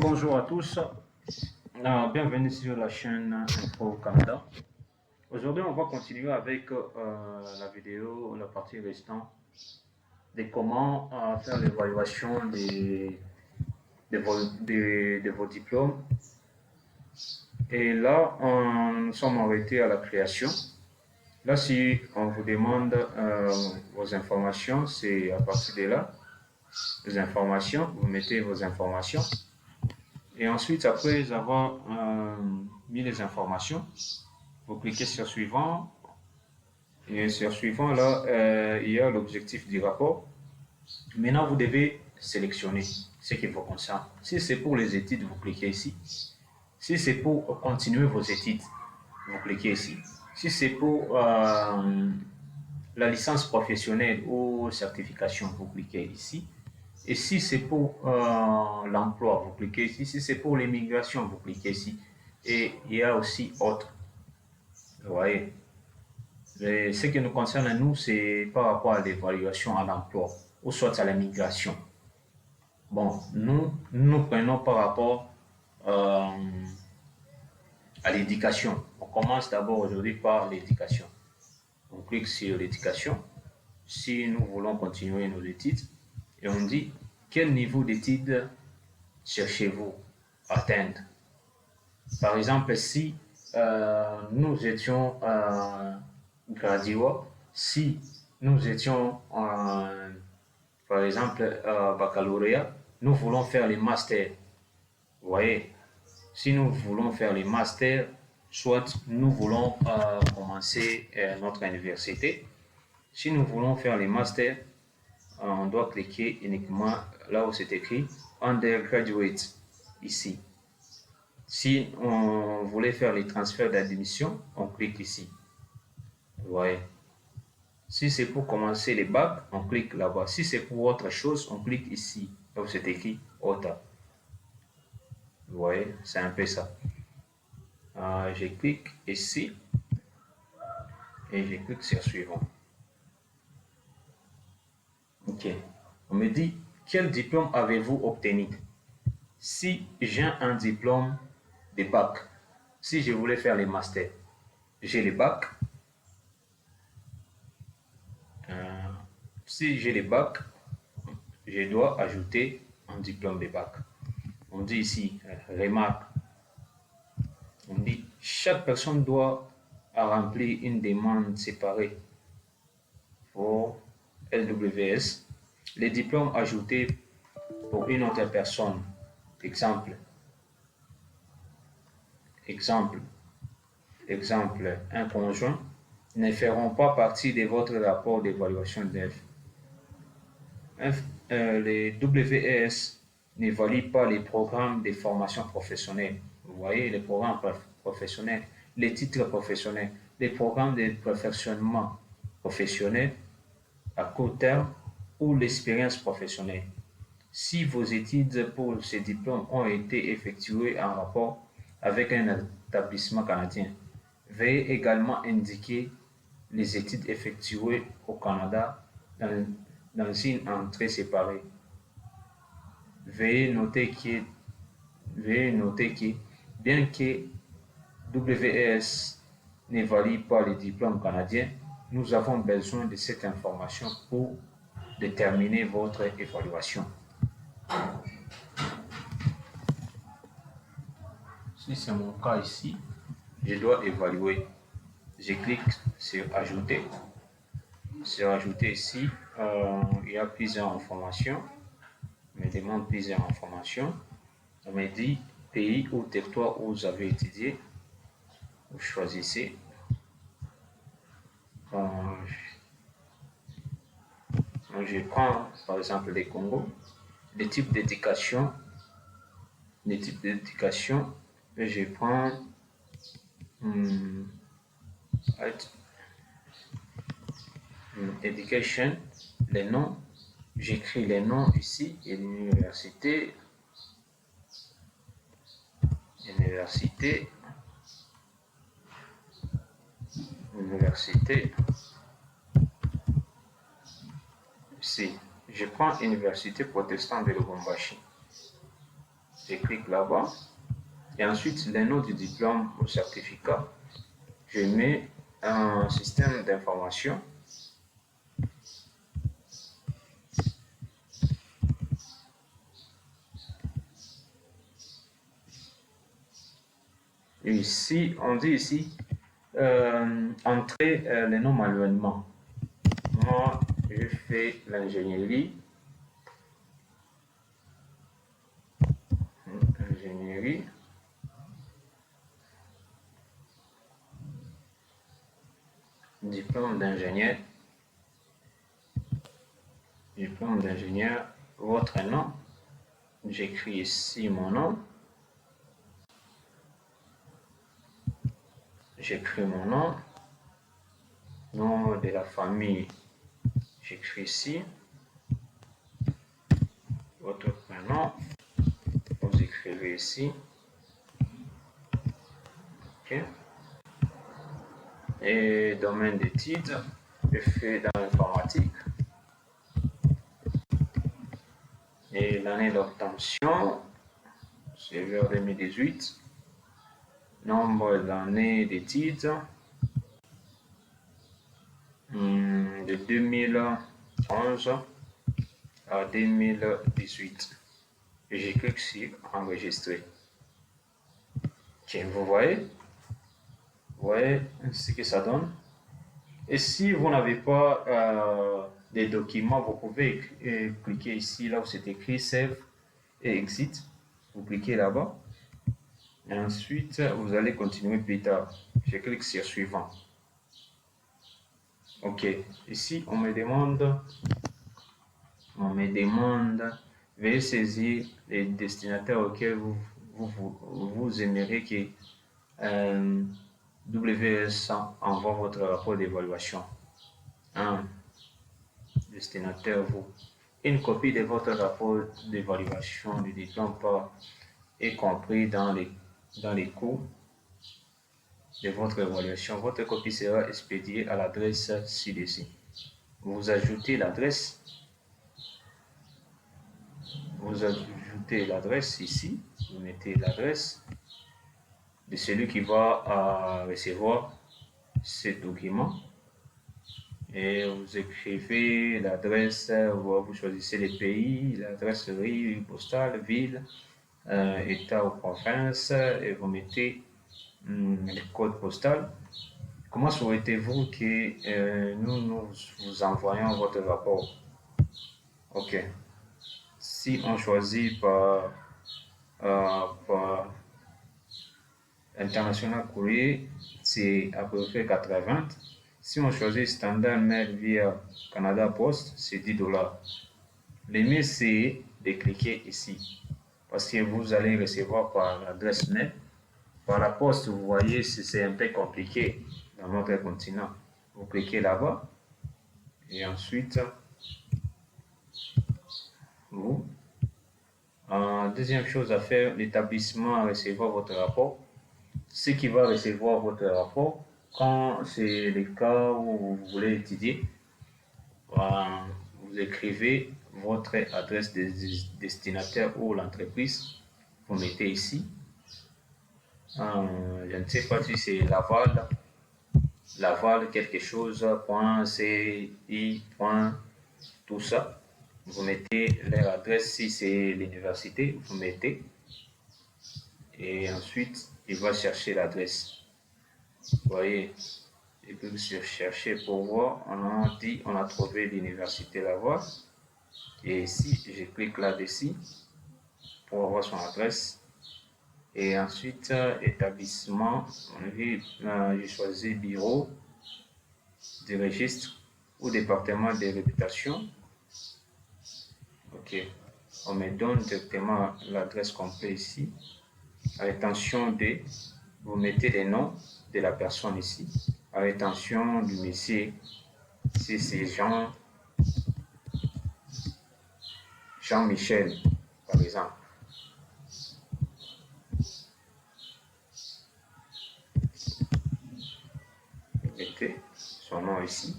Bonjour à tous. Bienvenue sur la chaîne Info Canada. Aujourd'hui, on va continuer avec la vidéo, la partie restante de comment faire l'évaluation de vos diplômes. Et là, nous sommes arrêtés à la création. Là, si on vous demande vos informations, c'est à partir de là, les informations, vous mettez vos informations. Et ensuite, après avoir mis les informations, vous cliquez sur suivant. Et sur suivant, là, il y a l'objectif du rapport. Maintenant, vous devez sélectionner ce qui vous concerne. Si c'est pour les études, vous cliquez ici. Si c'est pour continuer vos études, vous cliquez ici. Si c'est pour la licence professionnelle ou certification, vous cliquez ici. Et si c'est pour l'emploi, vous cliquez ici. Si c'est pour l'immigration, vous cliquez ici. Et il y a aussi autre. Vous voyez. Et ce qui nous concerne à nous, c'est par rapport à l'évaluation à l'emploi ou soit à l'immigration. Bon, nous prenons par rapport à l'éducation. On commence d'abord aujourd'hui par l'éducation. On clique sur l'éducation. Si nous voulons continuer nos études, et on dit quel niveau d'études cherchez-vous à atteindre. Par exemple, si nous étions graduats, si nous étions par exemple baccalauréat, nous voulons faire les masters. Vous voyez, si nous voulons faire les masters, soit nous voulons commencer notre université. Si nous voulons faire les masters, on doit cliquer uniquement là où c'est écrit undergraduate, ici. Si on voulait faire les transferts d'admission, on clique ici. Vous voyez. Si c'est pour commencer les bacs, on clique là-bas. Si c'est pour autre chose, on clique ici, là où c'est écrit autre. Vous voyez, c'est un peu ça. Je clique ici et je clique sur suivant. Ok. On me dit, quel diplôme avez-vous obtenu? Si j'ai un diplôme de bac, si je voulais faire les masters, j'ai les bacs. Si j'ai les bacs, je dois ajouter un diplôme de bac. On dit ici, remarque, on dit, chaque personne doit remplir une demande séparée pour LWS. Les diplômes ajoutés pour une autre personne, exemple, un conjoint, ne feront pas partie de votre rapport d'évaluation d'EF. Les WES n'évaluent pas les programmes de formation professionnelle. Vous voyez, les programmes professionnels, les titres professionnels, les programmes de perfectionnement professionnel à court terme ou l'expérience professionnelle. Si vos études pour ces diplômes ont été effectuées en rapport avec un établissement canadien, veuillez également indiquer les études effectuées au Canada dans une entrée séparée. Veuillez noter que, bien que WES n'évalue pas les diplômes canadiens, nous avons besoin de cette information pour déterminer votre évaluation. Si c'est mon cas ici, je dois évaluer. Je clique sur ajouter. Sur ajouter ici, il y a plusieurs informations. On me demande plusieurs informations. On me dit pays ou territoire où vous avez étudié. Vous choisissez. Je prends par exemple les Congo, les types d'éducation, et je prends education, les noms, j'écris les noms ici, et l'université, ici, je prends Université protestante de Lubumbashi. Je clique là-bas. Et ensuite, les noms du diplôme ou certificat, je mets un système d'information. Et ici, on dit ici, entrer les noms manuellement. Moi, je fais l'ingénierie. Ingénierie. Diplôme d'ingénieur. Diplôme d'ingénieur. Votre nom. J'écris ici mon nom. J'écris mon nom. Nom de la famille. J'écris ici. Votre prénom. Vous écrivez ici. OK. Et domaine d'études, je fais dans l'informatique. Et l'année d'obtention, c'est vers 2018. Nombre d'années d'études de 2011 à 2018. Et je clique sur enregistrer. Ok, vous voyez ce que ça donne. Et si vous n'avez pas des documents, vous pouvez cliquer ici, là où c'est écrit Save et Exit. Vous cliquez là-bas. Et ensuite, vous allez continuer plus tard. Je clique sur Suivant. Ok, ici, on me demande, veuillez saisir les destinataires auxquels vous aimeriez que WS envoie votre rapport d'évaluation. Un destinataire, vous. Une copie de votre rapport d'évaluation du diplôme est compris dans les coûts de votre évaluation. Votre copie sera expédiée à l'adresse ci-dessus. Vous ajoutez l'adresse. Vous ajoutez l'adresse ici. Vous mettez l'adresse de celui qui va recevoir ce document. Et vous écrivez l'adresse, vous choisissez les pays, l'adresse rue postale, ville, État ou province, et vous mettez le code postal. Comment souhaitez-vous que nous vous envoyions votre rapport? Ok. Si on choisit par International Courrier, c'est à peu près 80. Si on choisit Standard Mail via Canada Post, c'est 10 $. Le mieux, c'est de cliquer ici parce que vous allez recevoir par l'adresse mail. Par la poste, vous voyez, c'est un peu compliqué dans notre continent. Vous cliquez là-bas et ensuite, vous. Deuxième chose à faire, l'établissement à recevoir votre rapport. Ce qui va recevoir votre rapport, quand c'est le cas où vous voulez étudier, vous écrivez votre adresse de destinataire ou l'entreprise, vous mettez ici. Je ne sais pas si c'est Laval quelque chose, .ci, tout ça. Vous mettez leur adresse, si c'est l'université, vous mettez. Et ensuite, il va chercher l'adresse. Vous voyez, il peut chercher pour voir. On a trouvé l'université là-bas. Et ici, je clique là-dessus pour avoir son adresse. Et ensuite, établissement, j'ai choisi bureau de registre ou département de réputation. Ok, on me donne directement l'adresse complète ici. À l'intention de, vous mettez les noms de la personne ici. À l'intention du monsieur, si c'est Jean-Michel, par exemple. Vous mettez son nom ici.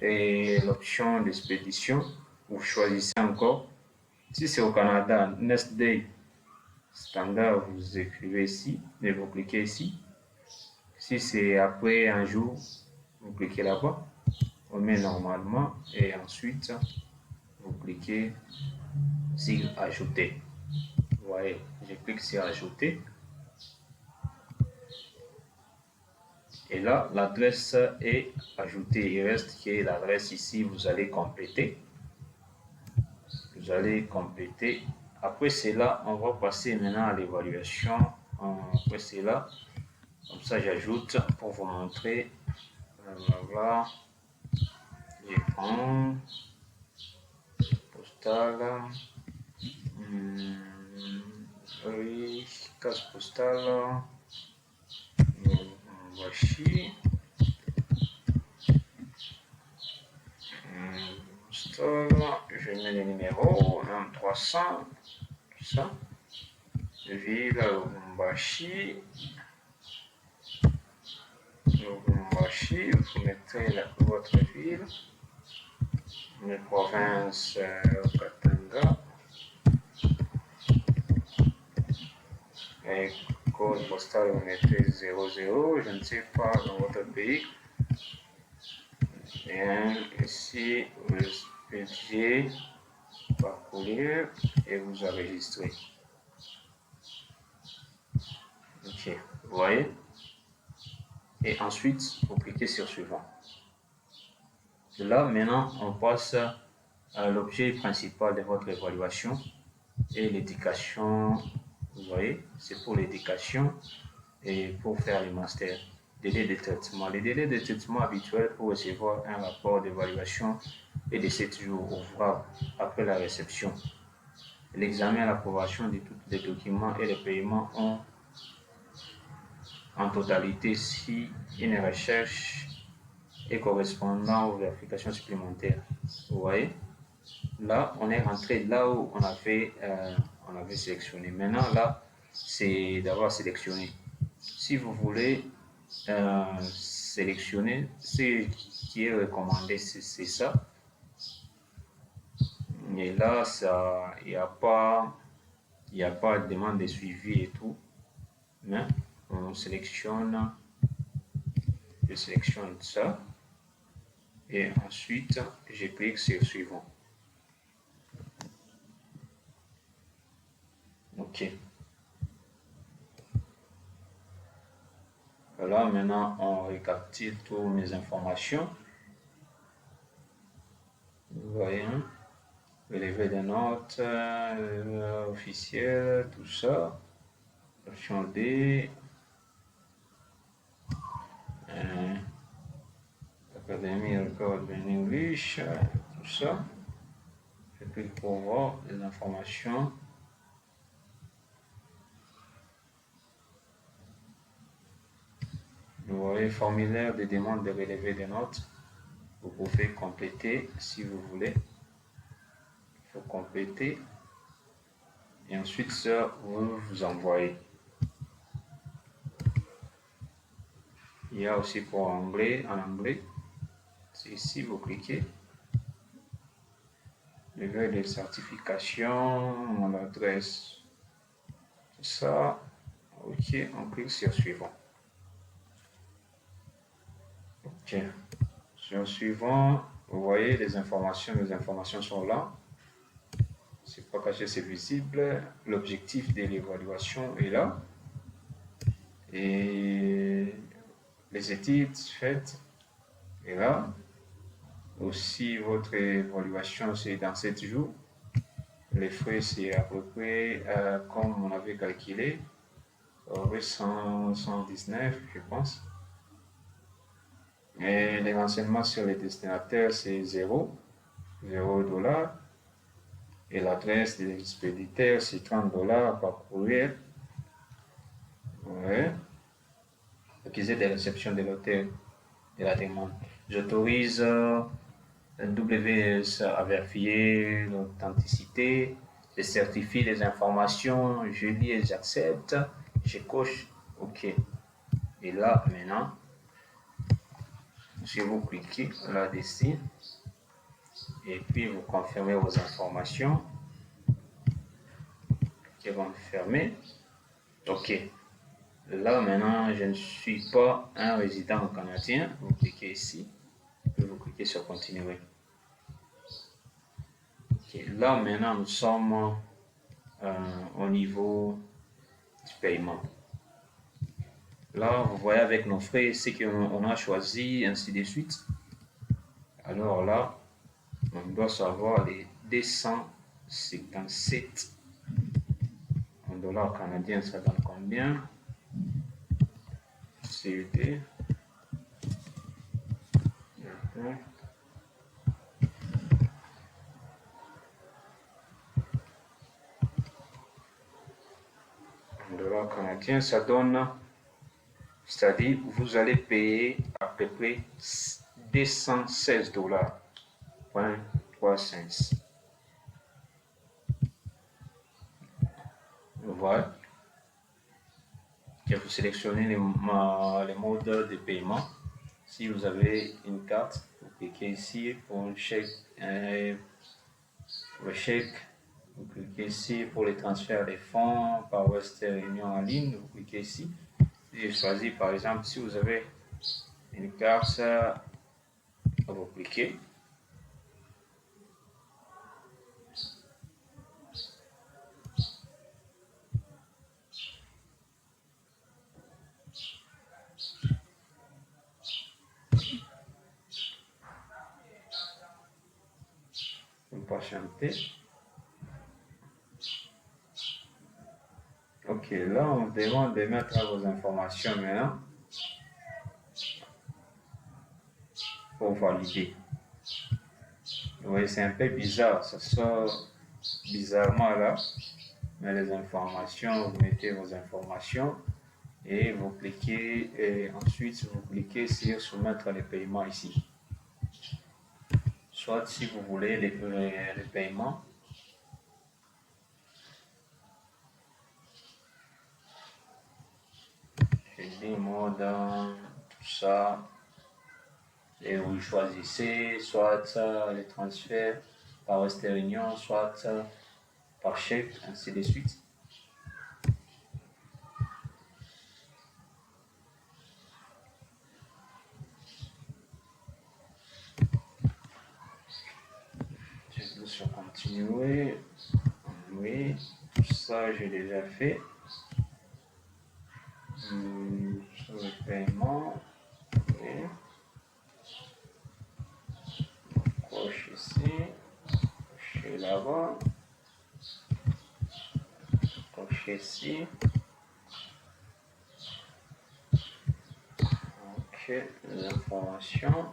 Et l'option d'expédition, vous choisissez encore. Si c'est au Canada, Next Day, standard, vous écrivez ici et vous cliquez ici. Si c'est après un jour, vous cliquez là-bas, on met normalement et ensuite vous cliquez sur ajouter. Vous voyez, je clique sur ajouter. Et là, l'adresse est ajoutée. Il reste que l'adresse ici, vous allez compléter. Vous allez compléter. Après cela, on va passer maintenant à l'évaluation. Après cela, comme ça, j'ajoute pour vous montrer. Voilà. Je prends postal. Oui, case postale. Voici. Je mets les numéros, 300, tout ça. Ville Lubumbashi. Lubumbashi, vous mettez votre ville. Les provinces Katanga. Et code postal, vous mettez 00, je ne sais pas dans votre pays. Et ici, vous expédiez par courrier et vous enregistrez. Ok, vous voyez? Et ensuite, vous cliquez sur suivant. De là, maintenant, on passe à l'objet principal de votre évaluation et l'éducation. Vous voyez, c'est pour l'éducation et pour faire les masters. Délai de traitement. Les délais de traitement habituels pour recevoir un rapport d'évaluation est de 7 jours ouvrables après la réception. L'examen et l'approbation de tous les documents et les paiements ont en totalité si une recherche est correspondant aux vérifications supplémentaires. Vous voyez, là, on est rentré là où on avait sélectionné. Maintenant, là, c'est d'avoir sélectionné. Si vous voulez sélectionner, ce qui est recommandé, c'est ça. Et là, il n'y a pas de demande de suivi et tout. Mais on sélectionne, je sélectionne ça. Et ensuite, je clique sur suivant. OK. Voilà, maintenant, on récapitule toutes mes informations. Vous voyez, hein? Relevé des notes, officielles, tout ça. Option D. Académie Record in English, tout ça. Je clique pour voir les informations. Vous voyez, formulaire de demande de relevé des notes. Vous pouvez compléter si vous voulez. Il faut compléter. Et ensuite, ça, vous envoyez. Il y a aussi pour anglais, en anglais. C'est ici, vous cliquez. Level de certification, mon adresse. Tout ça. OK, on clique sur suivant. OK. Sur suivant, vous voyez les informations sont là. C'est pas caché, c'est visible. L'objectif de l'évaluation est là. Et les études faites est là. Aussi, votre évaluation, c'est dans 7 jours. Les frais, c'est à peu près comme on avait calculé, 119, je pense. Et les renseignements sur les destinataires, c'est 0 $. Et l'adresse des expéditeurs, c'est 30 $ par courrier. Ouais. Accusé de réception de l'hôtel de la demande. J'autorise WS à vérifier l'authenticité. Je certifie les informations. Je lis et j'accepte. Je coche OK. Et là, maintenant, si vous cliquez là-dessus, et puis vous confirmez vos informations, qui vont fermer. OK. Là, maintenant, je ne suis pas un résident canadien. Vous cliquez ici. Et vous cliquez sur continuer. OK. Là, maintenant, nous sommes au niveau du paiement. Là, vous voyez avec nos frais, c'est qu'on a choisi, ainsi de suite. Alors là, on doit savoir les 257 en dollars canadiens, ça donne combien? CUT. En dollars canadiens, ça donne, c'est-à-dire vous allez payer à peu près 216 dollars. 35. Voilà. Que vous sélectionnez les modes de paiement. Si vous avez une carte, vous cliquez ici pour le chèque. Vous cliquez ici pour les transferts des fonds par Western Union en ligne. Vous cliquez ici. J'ai choisi par exemple si vous avez une carte, vous cliquez. Vous patientez. Ok, là on vous demande de mettre vos informations maintenant pour valider. Oui, c'est un peu bizarre, ça sort bizarrement là, mais les informations, vous mettez vos informations et vous cliquez, et ensuite vous cliquez sur soumettre les paiements ici. Soit si vous voulez les paiements, je dis moi dans tout ça, et vous choisissez soit les transferts par Western Union, soit par chèque, ainsi de suite. Je clique sur continuer. Oui, tout ça j'ai déjà fait. Sur le paiement, oui. Coche ici, cocher là-bas, cocher ici. Ok, les informations.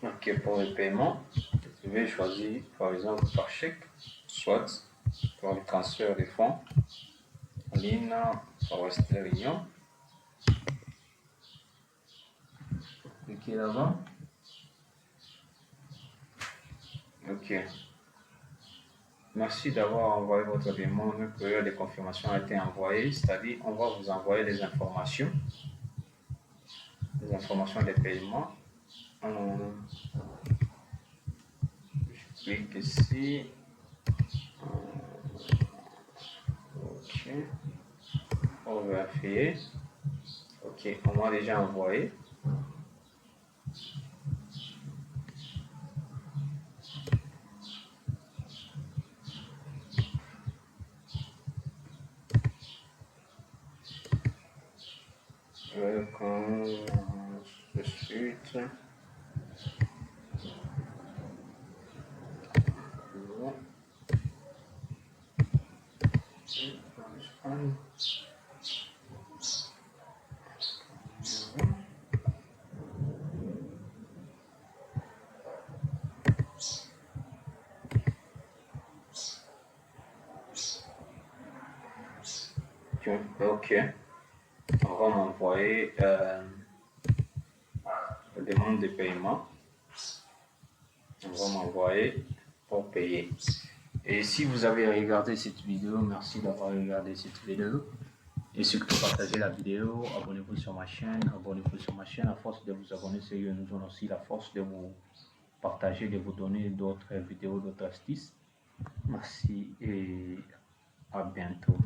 Ok, pour le paiement, je vais choisir par exemple par chèque, soit pour le transfert des fonds en ligne par Western Union. Cliquez là-bas. Ok. Merci d'avoir envoyé votre demande. Le courrier de confirmation a été envoyé, c'est-à-dire on va vous envoyer les informations des paiements. Je clique ici. Ok. On va vérifier. Ok, on m'a déjà envoyé. Comme de suite. Ok, on va m'envoyer la demande de paiement. On va m'envoyer pour payer. Et si vous avez regardé cette vidéo, merci d'avoir regardé cette vidéo. Et surtout partagez la vidéo, abonnez-vous sur ma chaîne, À force de vous abonner, c'est que nous avons aussi la force de vous partager, de vous donner d'autres vidéos, d'autres astuces. Merci et à bientôt.